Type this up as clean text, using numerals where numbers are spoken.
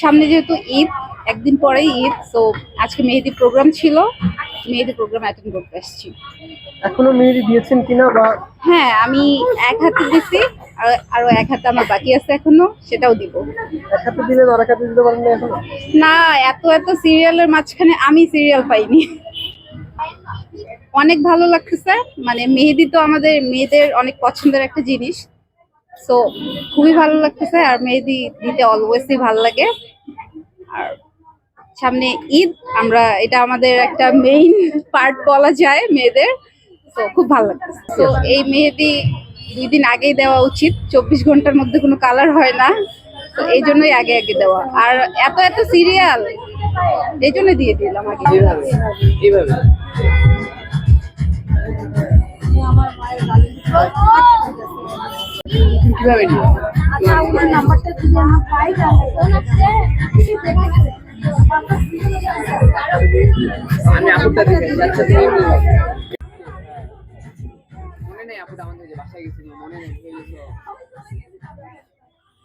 সামনে যেহেতু ঈদ, একদিন পরেই ঈদ, তো আজকে মেহেদি প্রোগ্রাম ছিল, মেহেদি প্রোগ্রাম অ্যাটেন্ড করতে আসছি। এখনো মেহেদি দিয়েছেন কিনা বা হ্যাঁ, আমি এক হাতে দিছি, আর আরো এক হাতে আমার বাকি আছে এখনো, সেটাও দিব। এক হাতে দিলেন আর এক হাতে দিতে পারেন না এখনো? না, এত এত সিরিয়ালের মাঝখানে আমি সিরিয়াল পাইনি। অনেক ভালো লাগতেছে, মানে মেহেদি তো আমাদের মেয়েদের অনেক পছন্দের একটা জিনিস, তো খুবই ভালো লাগতেছে। আর মেহেদি দিতে অলওয়েজই ভালো লাগে। আর সামনে ঈদ, আমরা এটা আমাদের একটা মেইন পার্ট বলা যায় মেয়েদের, তো খুব ভালো লাগতেছে। তো এই মেহেদি 2 দিন আগেই দেওয়া উচিত, 24 ঘন্টার মধ্যে কোনো কালার হয় না, তো এই জন্যই আগে আগে দেওয়া। আর এত এত সিরিয়াল, এই জন্য দিয়ে দিলাম আগে। এইভাবে এইভাবে কিভাবে নিয়ে আমি আপুটা দেখে আচ্ছা মনে নেই আপুটা আমাদের যে বাসায় গেছিল মনে নেই